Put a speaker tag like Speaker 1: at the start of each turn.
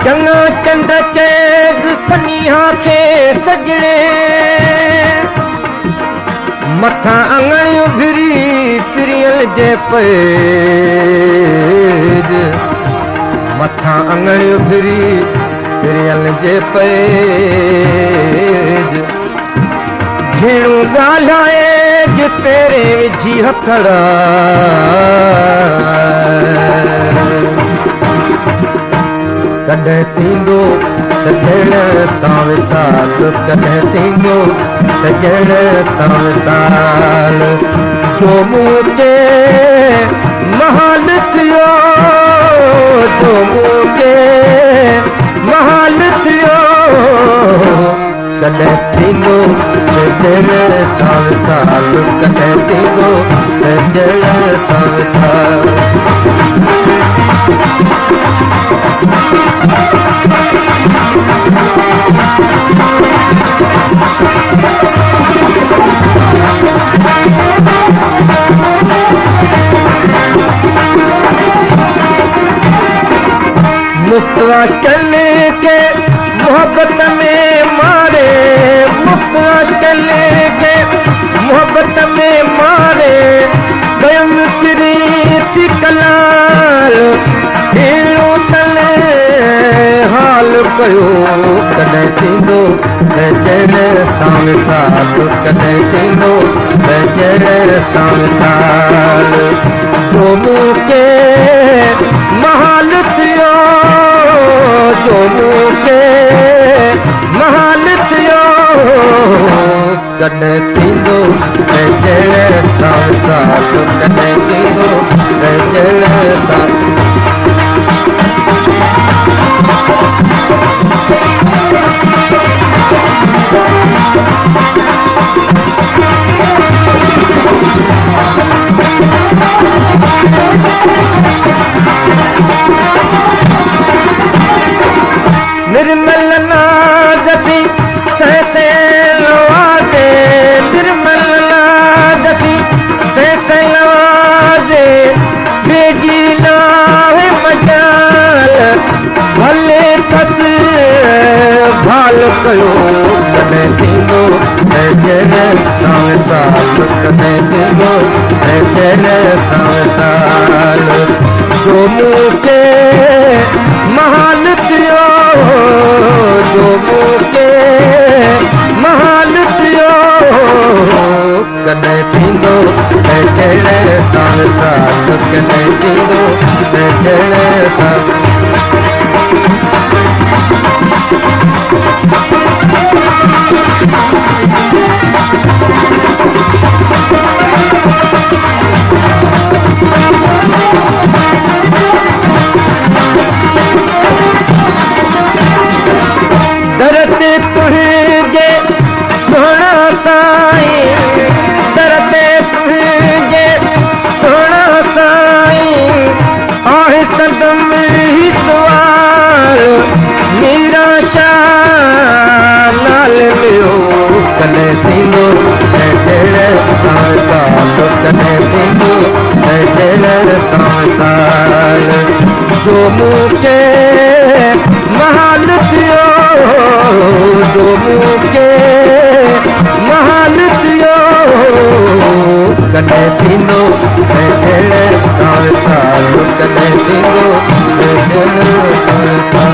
Speaker 1: चङा चंड चेग सनिहा खे सजणे मथां अङणियूं भिरी पिरियल जे पेज मथां अङणियूं भिरी पिरियल जे पेज झीणूं ॻाल्हाए जे पेरे विझी हथड़ा कॾहिं थींदो सजण सां विसाल कॾहिं थींदो सजण सां विसाल जो मूंखे महाल थियो जो मूंखे महाल थियो कॾहिं थींदो सजण सां विसाल कॾहिं थींदो सजण सां विसाल मुफ्ता चले के मोहब्बत में मारे मुफ्ता चले के मोहब्बत में मारे गयम किरी थी कलाल हेड़ो तले हाल कयो कॾहिं थींदो सजण सां विसाल कॾहिं थींदो सजण सां विसाल जो मूंखे महाल थियो जो मूंखे महाल थियो कॾहिं थींदो सजण सां विसाल कॾहिं थींदो सजण सां निर्मल नादसी सहसे लवाजे निर्मल नादसी सहसे लवाजे बेगी नाहे मजाल भले कस भाल कयो कॾहिं थींदो सजण सां विसाल कॾहिं थींदो सजण सां विसाल जो मूंखे महाल थियो जो मूंखे महाल थियो कॾहिं थींदो सजण सां विसाल कॾहिं थींदो सजण सां दरते तुंहिंजे सोहणा साईं दरते तुंहिंजे सोहणा साईं आहे सदम ही सुवाल मीरा शाह नाल लियो कॾहिं थींदो सजण सां विसाल कॾहिं थींदो सजण सां विसाल जो मूंखे महाल थियो जो मूंखे महाल थियो कॾहिं थींदो सजण सां विसाल कॾहिं थींदो सजण सां विसाल